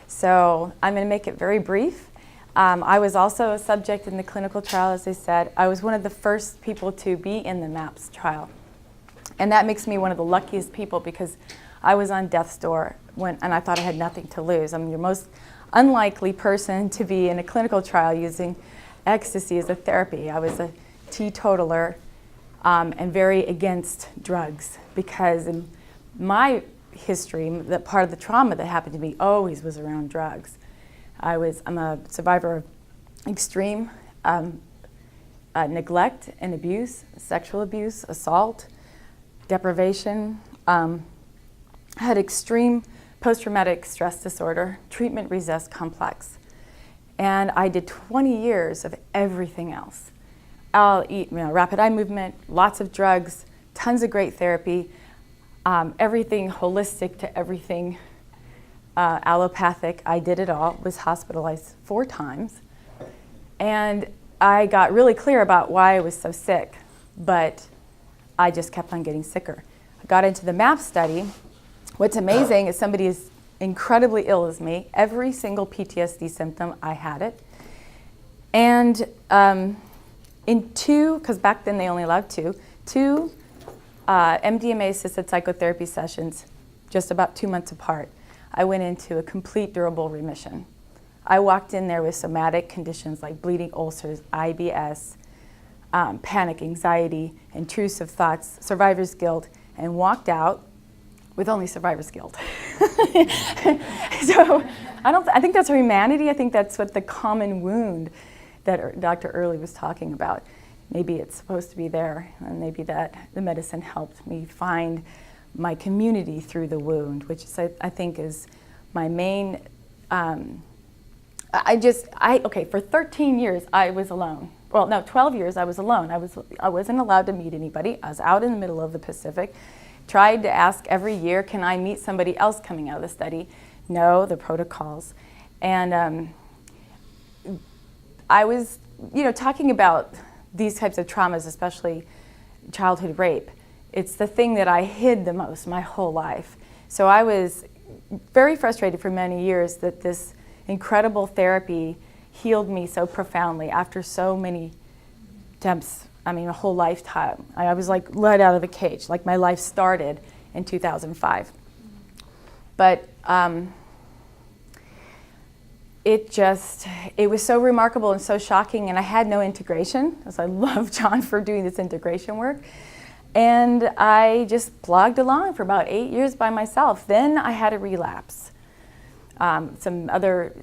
So I'm going to make it very brief. I was also a subject in the clinical trial, as I said. I was one of the first people to be in the MAPS trial. And that makes me one of the luckiest people because I was on death's door and I thought I had nothing to lose. I'm your most unlikely person to be in a clinical trial using ecstasy as a therapy. I was a teetotaler and very against drugs because in my history, that part of the trauma that happened to me always was around drugs. I'm a survivor of extreme neglect and abuse, sexual abuse, assault, deprivation. I had extreme post-traumatic stress disorder, treatment-resist complex. And I did 20 years of everything else. I'll eat rapid eye movement, lots of drugs, tons of great therapy, everything holistic to everything allopathic. I did it all, was hospitalized 4 times. And I got really clear about why I was so sick, but I just kept on getting sicker. I got into the MAP study. What's amazing is somebody as incredibly ill as me, every single PTSD symptom, I had it. And in 2, because back then they only allowed 2 MDMA-assisted psychotherapy sessions, just about 2 months apart, I went into a complete durable remission. I walked in there with somatic conditions like bleeding ulcers, IBS, panic, anxiety, intrusive thoughts, survivor's guilt, and walked out with only survivor's guilt. So I think that's humanity. I think that's what the common wound that Dr. Early was talking about. Maybe it's supposed to be there, and maybe that the medicine helped me find my community through the wound, which is, I think is my main, for 13 years I was alone. Well, no, 12 years I was alone. I wasn't allowed to meet anybody. I was out in the middle of the Pacific. Tried to ask every year, can I meet somebody else coming out of the study? No, the protocols. And I was, talking about these types of traumas, especially childhood rape. It's the thing that I hid the most my whole life. So I was very frustrated for many years that this incredible therapy healed me so profoundly after so many attempts. A whole lifetime. I was like let out of a cage, like my life started in 2005. But it was so remarkable and so shocking, and I had no integration. So I love John for doing this integration work. And I just blogged along for about 8 years by myself. Then I had a relapse. Some other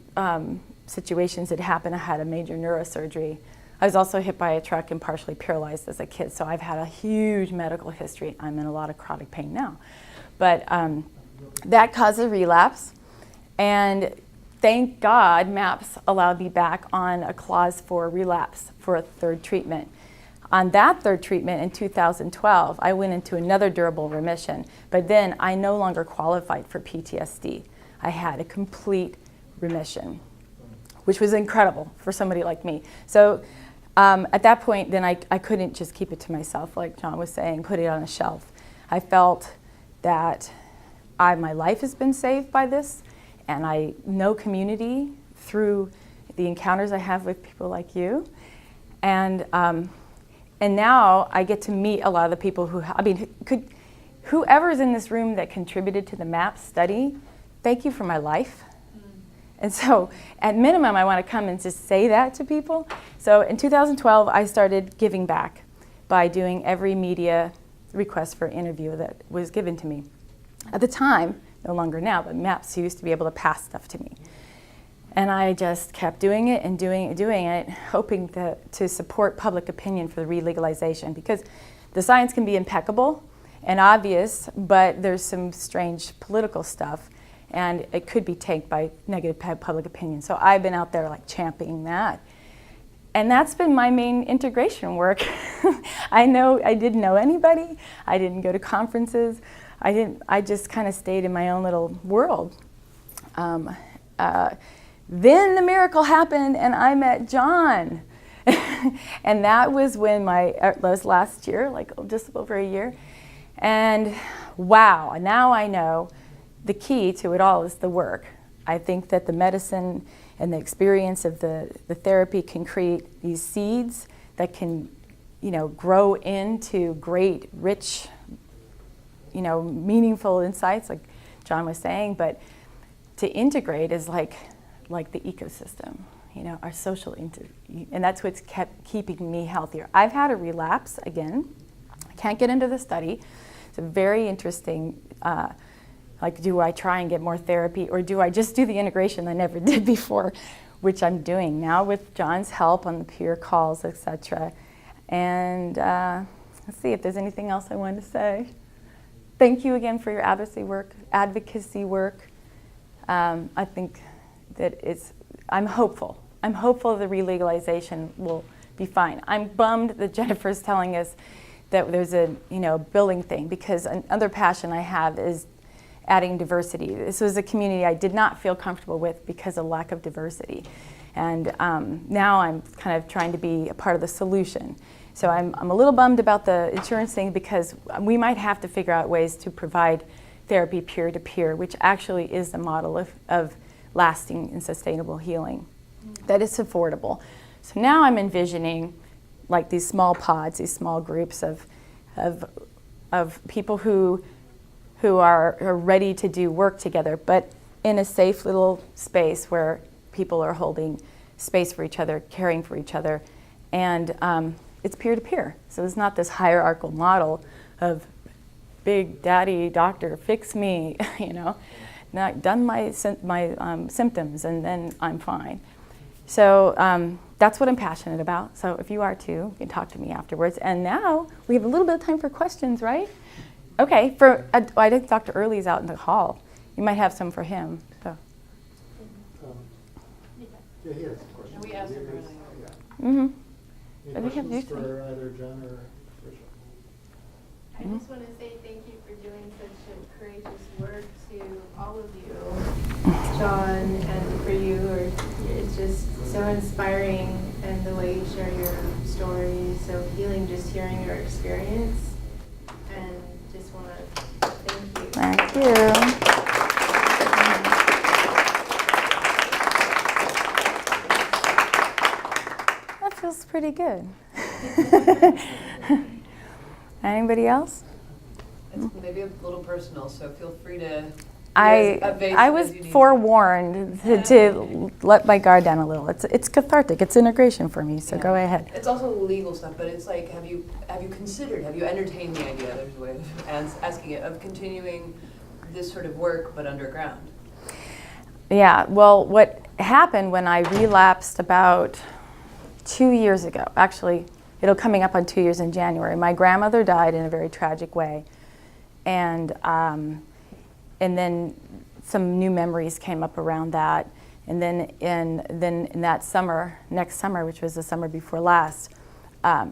situations had happened. I had a major neurosurgery. I was also hit by a truck and partially paralyzed as a kid, so I've had a huge medical history. I'm in a lot of chronic pain now. But that caused a relapse, and thank God MAPS allowed me back on a clause for relapse for a 3rd treatment. On that 3rd treatment in 2012, I went into another durable remission, but then I no longer qualified for PTSD. I had a complete remission, which was incredible for somebody like me. So at that point, then I couldn't just keep it to myself, like John was saying, put it on a shelf. I felt that my life has been saved by this, and I know community through the encounters I have with people like you. And now I get to meet a lot of the people whoever's in this room that contributed to the MAP study, thank you for my life. And so at minimum, I want to come and just say that to people. So in 2012, I started giving back by doing every media request for interview that was given to me. At the time, no longer now, but MAPS used to be able to pass stuff to me. And I just kept doing it and doing it, hoping to support public opinion for the re-legalization, because the science can be impeccable and obvious, but there's some strange political stuff, and it could be tanked by negative public opinion. So I've been out there like championing that. And that's been my main integration work. I didn't know anybody. I didn't go to conferences. I just kind of stayed in my own little world. Then the miracle happened and I met John. And that was when that was last year, like just over a year. And wow, now I know the key to it all is the work. I think that the medicine and the experience of the therapy can create these seeds that can, grow into great, rich, meaningful insights, like John was saying. But to integrate is like the ecosystem, our social and that's what's kept keeping me healthier. I've had a relapse again. I can't get into the study. It's a very interesting. Do I try and get more therapy, or do I just do the integration I never did before, which I'm doing now with John's help on the peer calls, etc. And let's see if there's anything else I wanted to say. Thank you again for your advocacy work. I think that I'm hopeful. I'm hopeful the relegalization will be fine. I'm bummed that Jennifer's telling us that there's a billing thing, because another passion I have is adding diversity. This was a community I did not feel comfortable with because of lack of diversity. And now I'm kind of trying to be a part of the solution. So I'm a little bummed about the insurance thing, because we might have to figure out ways to provide therapy peer-to-peer, which actually is the model of lasting and sustainable healing. That is affordable. So now I'm envisioning like these small pods, these small groups of people who are ready to do work together, but in a safe little space where people are holding space for each other, caring for each other, and it's peer-to-peer. So it's not this hierarchical model of big daddy doctor, fix me, not done my symptoms and then I'm fine. So that's what I'm passionate about. So if you are too, you can talk to me afterwards. And now we have a little bit of time for questions, right? Okay, I think Dr. Early's out in the hall. You might have some for him. So. Yeah, he has a question. We asked him earlier. Yeah. Mm-hmm. Any questions for either John or Rachel? I just want to say thank you for doing such a courageous work to all of you, John, and for you. It's just so inspiring, and the way you share your story is so healing, just hearing your experience. And just want to thank you. Thank you. That feels pretty good. Anybody else? It's maybe a little personal, so feel free to. I was forewarned to let my guard down a little. It's cathartic. It's integration for me. So go ahead. It's also legal stuff, but it's like, have you entertained the idea? There's a way of asking it, of continuing this sort of work, but underground. Yeah. Well, what happened when I relapsed about 2 years ago? Actually, it'll coming up on 2 years in January. My grandmother died in a very tragic way, and then some new memories came up around that. And then in that summer, next summer, which was the summer before last, a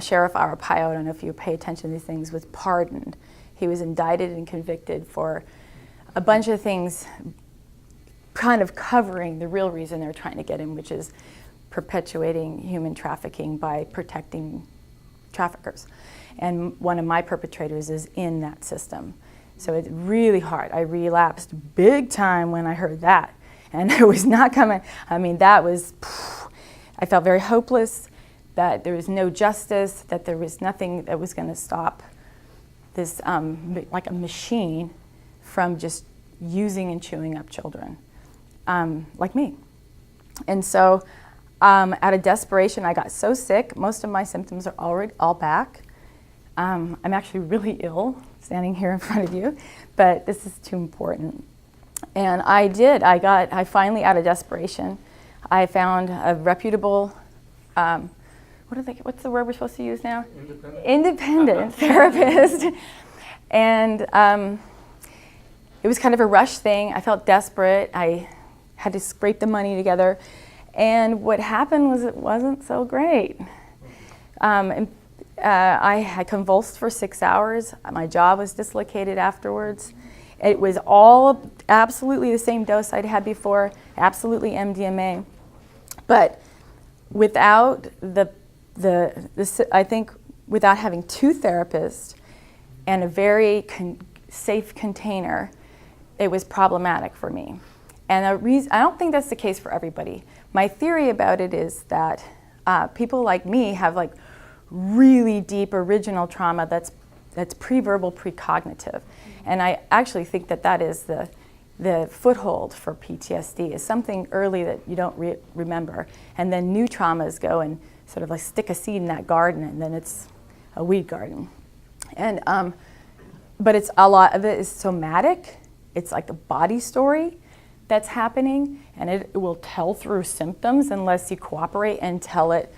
Sheriff Arpaio, I don't know if you pay attention to these things, was pardoned. He was indicted and convicted for a bunch of things kind of covering the real reason they're trying to get him, which is perpetuating human trafficking by protecting traffickers. And one of my perpetrators is in that system. So it's really hard. I relapsed big time when I heard that. And it was not coming. I mean, I felt very hopeless, that there was no justice, that there was nothing that was going to stop this, like a machine, from just using and chewing up children, like me. And so out of desperation, I got so sick. Most of my symptoms are already all back. I'm actually really ill, standing here in front of you, but this is too important. And I finally, out of desperation, I found a reputable, what's the word we're supposed to use now? Independent therapist. And it was kind of a rush thing. I felt desperate. I had to scrape the money together. And what happened was it wasn't so great. I had convulsed for 6 hours. My jaw was dislocated afterwards. It was all absolutely the same dose I'd had before, absolutely MDMA. But without I think without having two therapists and a very safe container, it was problematic for me. And I don't think that's the case for everybody. My theory about it is that people like me have like really deep original trauma that's pre-verbal, precognitive. And I actually think that is the foothold for PTSD, is something early that you don't remember. And then new traumas go and sort of like stick a seed in that garden, and then it's a weed garden. And but it's a lot of it is somatic. It's like a body story that's happening, and it will tell through symptoms unless you cooperate and tell it,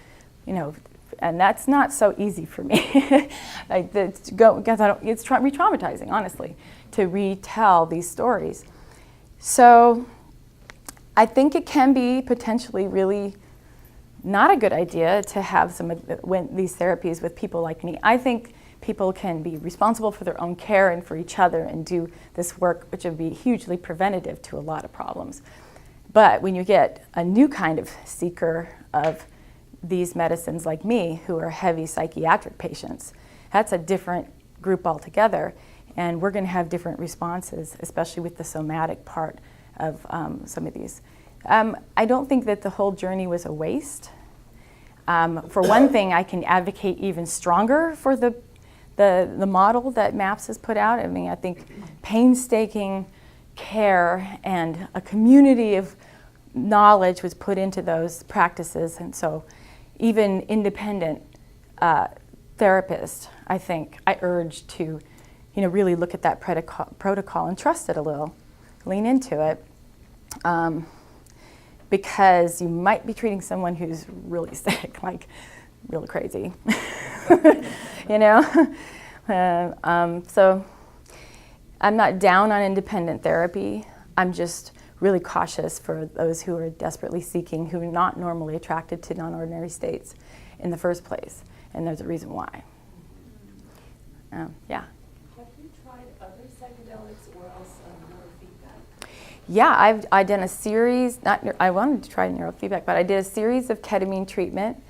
and that's not so easy for me. Like it's re-traumatizing, honestly, to retell these stories. So I think it can be potentially really not a good idea to have these therapies with people like me. I think people can be responsible for their own care and for each other and do this work, which would be hugely preventative to a lot of problems. But when you get a new kind of seeker of these medicines like me, who are heavy psychiatric patients, that's a different group altogether. And we're going to have different responses, especially with the somatic part of some of these. I don't think that the whole journey was a waste. For one thing, I can advocate even stronger for the model that MAPS has put out. I mean, I think painstaking care and a community of knowledge was put into those practices. And so even independent therapists, I think, I urge to really look at that protocol and trust it a little, lean into it, because you might be treating someone who's really sick, like really crazy, So I'm not down on independent therapy. I'm just really cautious for those who are desperately seeking, who are not normally attracted to non-ordinary states in the first place, and there's a reason why. Yeah. Have you tried other psychedelics or else neurofeedback? Yeah, I've done a series, I wanted to try neurofeedback, but I did a series of ketamine treatment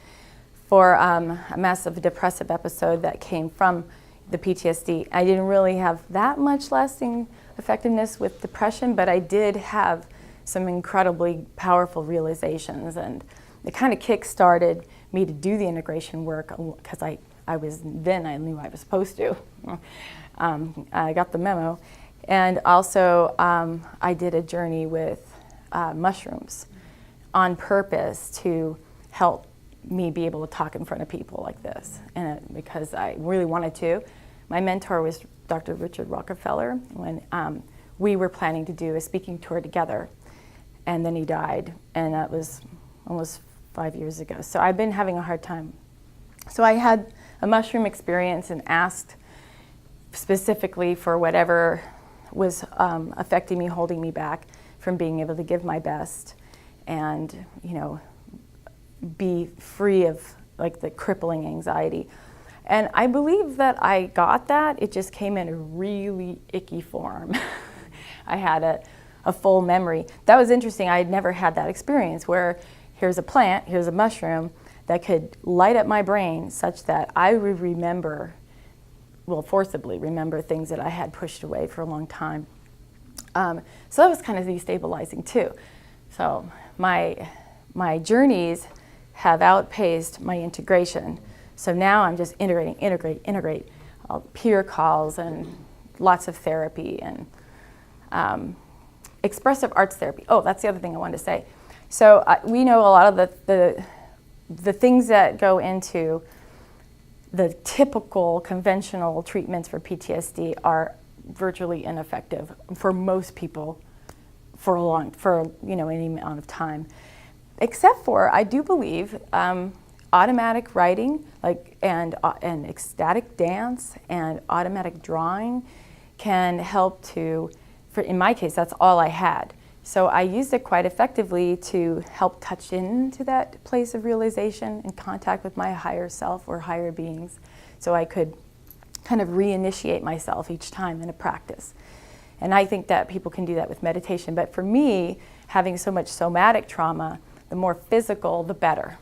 for a massive depressive episode that came from the PTSD. I didn't really have that much lasting effectiveness with depression, but I did have some incredibly powerful realizations, and it kind of kick-started me to do the integration work, because I knew I was supposed to. I got the memo. And also, I did a journey with mushrooms on purpose to help me be able to talk in front of people like this, and because I really wanted to. My mentor was Dr. Richard Rockefeller when we were planning to do a speaking tour together, and then he died, and that was almost 5 years ago. So I've been having a hard time. So I had a mushroom experience and asked specifically for whatever was affecting me, holding me back from being able to give my best and, be free of like the crippling anxiety. And I believe that I got that. It just came in a really icky form. I had a full memory. That was interesting. I had never had that experience where here's a plant, here's a mushroom that could light up my brain such that I would forcibly remember things that I had pushed away for a long time. So that was kind of destabilizing too. So my journeys have outpaced my integration. So now I'm just integrate, peer calls and lots of therapy and expressive arts therapy. Oh, that's the other thing I wanted to say. So we know a lot of the things that go into the typical conventional treatments for PTSD are virtually ineffective for most people for any amount of time, except for I do believe automatic writing, and ecstatic dance and automatic drawing can help in my case, that's all I had. So I used it quite effectively to help touch into that place of realization and contact with my higher self or higher beings, so I could kind of reinitiate myself each time in a practice. And I think that people can do that with meditation. But for me, having so much somatic trauma, the more physical, the better.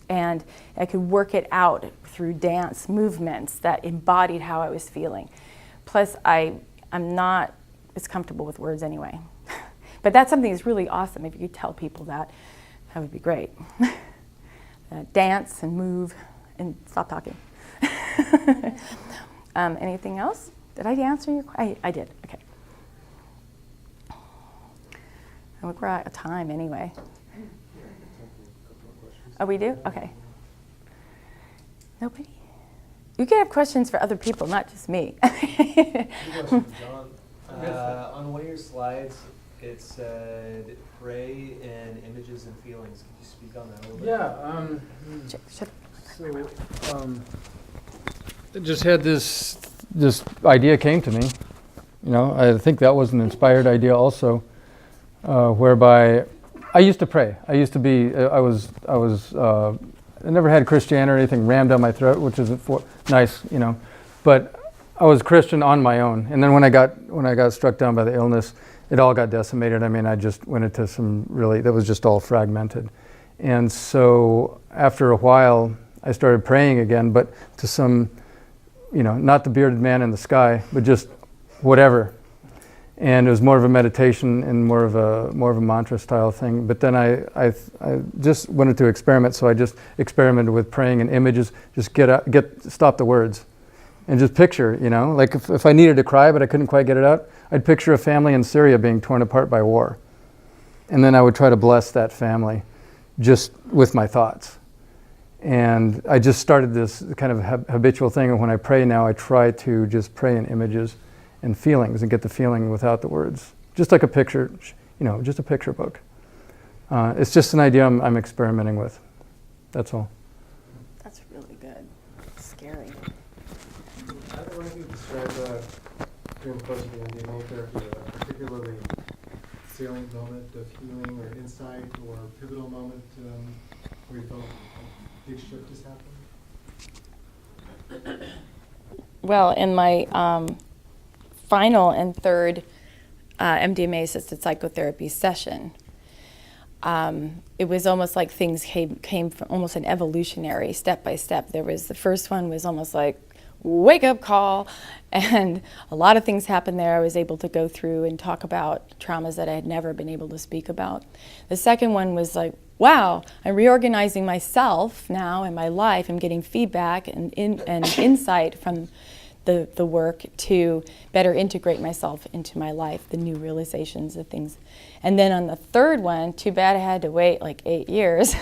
And I could work it out through dance movements that embodied how I was feeling. Plus, it's as comfortable with words anyway. But that's something that's really awesome. If you could tell people that, that would be great. Dance and move and stop talking. Anything else? Did I answer your question? I did. Okay. I think we're out of time anyway. Oh, we do? Okay. Nobody? You can have questions for other people, not just me. Good question, John. On one of your slides, it said pray in images and feelings. Could you speak on that a little bit? It just had this idea came to me. You know, I think that was an inspired idea also, whereby I used to pray. I used to be. I never had Christianity or anything rammed down my throat, which is nice, you know. But I was Christian on my own. And then when I got struck down by the illness, it all got decimated. I mean, I just went into some that was just all fragmented. And so after a while, I started praying again, but to some, you know, not the bearded man in the sky, but just whatever. And it was more of a meditation and more of a mantra style thing. But then I just wanted to experiment, so I just experimented with praying in images. Just stop the words, and just picture. You know, like if I needed to cry but I couldn't quite get it out, I'd picture a family in Syria being torn apart by war, and then I would try to bless that family, just with my thoughts. And I just started this kind of habitual thing. And when I pray now, I try to just pray in images and feelings and get the feeling without the words. Just like a picture, you know, just a picture book. It's just an idea I'm experimenting with. That's all. That's really good. Scary. I wonder if you could describe during the course of the MDMA therapy a particularly salient moment of healing or insight or pivotal moment where you felt a big shift has happened? Well, in my final and third MDMA-assisted psychotherapy session, it was almost like things came from almost an evolutionary step by step. The first one was almost like wake up call, and a lot of things happened there. I was able to go through and talk about traumas that I had never been able to speak about. The second one was like, wow, I'm reorganizing myself now in my life. I'm getting feedback and insight from the work to better integrate myself into my life, the new realizations of things. And then on the third one, too bad I had to wait like 8 years.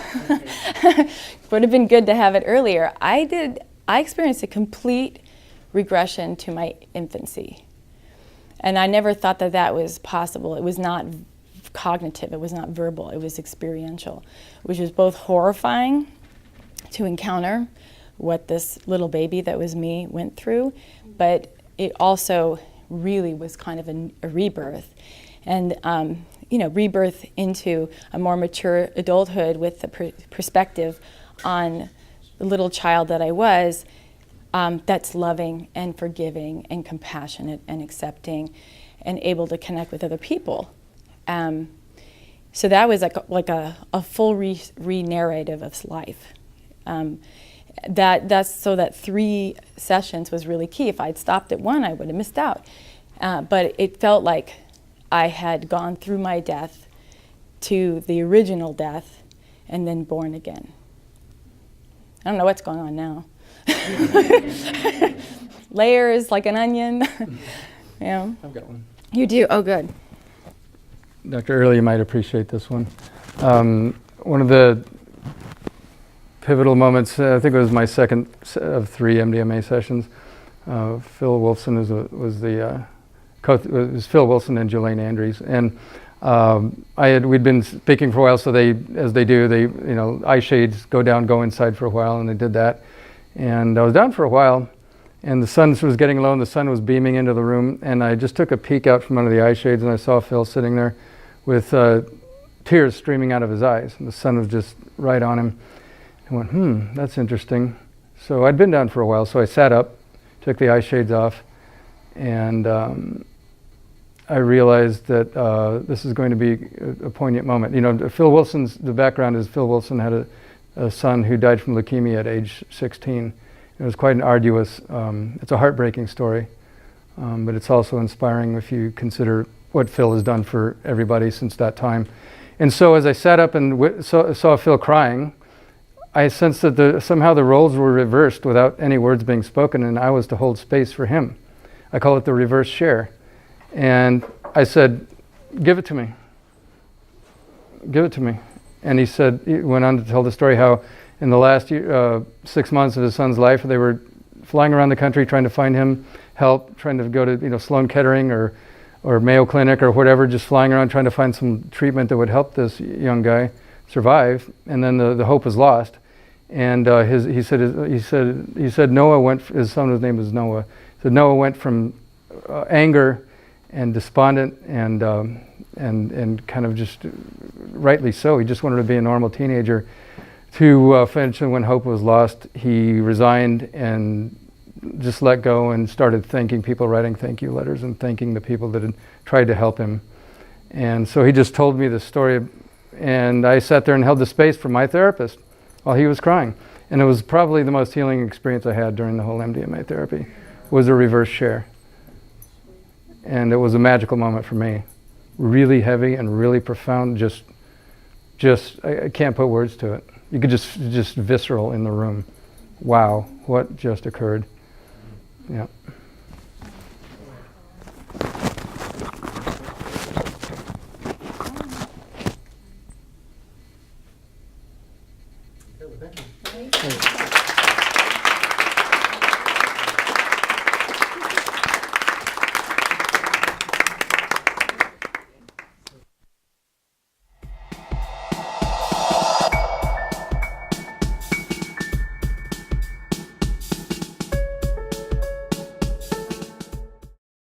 Would have been good to have it earlier. I experienced a complete regression to my infancy. And I never thought that was possible. It was not cognitive, it was not verbal, it was experiential, which was both horrifying to encounter what this little baby that was me went through, but it also really was kind of a rebirth. And rebirth into a more mature adulthood with the perspective on the little child that I was, that's loving and forgiving and compassionate and accepting and able to connect with other people. So that was like a full re-narrative of life. That 3 sessions was really key. If I'd stopped at 1, I would have missed out. But it felt like I had gone through my death to the original death and then born again. I don't know what's going on now. Layers like an onion. Yeah. I've got one. You do? Oh, good. Dr. Early, you might appreciate this one. One of the pivotal moments, I think it was my second of 3 MDMA sessions. Phil Wolfson was Phil Wilson and Jelaine Andrews, and we'd been speaking for a while. So as they do, eye shades go inside for a while, and they did that. And I was down for a while, and the sun was getting low, and the sun was beaming into the room, and I just took a peek out from under the eye shades, and I saw Phil sitting there with tears streaming out of his eyes, and the sun was just right on him. I went, that's interesting. So I'd been down for a while, so I sat up, took the eye shades off, and I realized that this is going to be a poignant moment. The background is Phil Wilson had a son who died from leukemia at age 16. It was quite an arduous, it's a heartbreaking story. But it's also inspiring if you consider what Phil has done for everybody since that time. And so as I sat up and saw Phil crying, I sensed that somehow the roles were reversed without any words being spoken, and I was to hold space for him. I call it the reverse share. And I said, "Give it to me. Give it to me." And he went on to tell the story how in the last 6 months of his son's life, they were flying around the country trying to find him help, trying to go to Sloan Kettering or Mayo Clinic or whatever, just flying around trying to find some treatment that would help this young guy survive. And then the hope was lost. And he said Noah went. His son's name was Noah. He said Noah went from anger and despondent and kind of just rightly so. He just wanted to be a normal teenager. To eventually, when hope was lost, he resigned and just let go and started thanking people, writing thank you letters and thanking the people that had tried to help him. And so he just told me the story, and I sat there and held the space for my therapist while he was crying. And it was probably the most healing experience I had during the whole MDMA therapy, was a reverse share. And it was a magical moment for me. Really heavy and really profound, I can't put words to it. You could just visceral in the room. Wow, what just occurred? Yeah.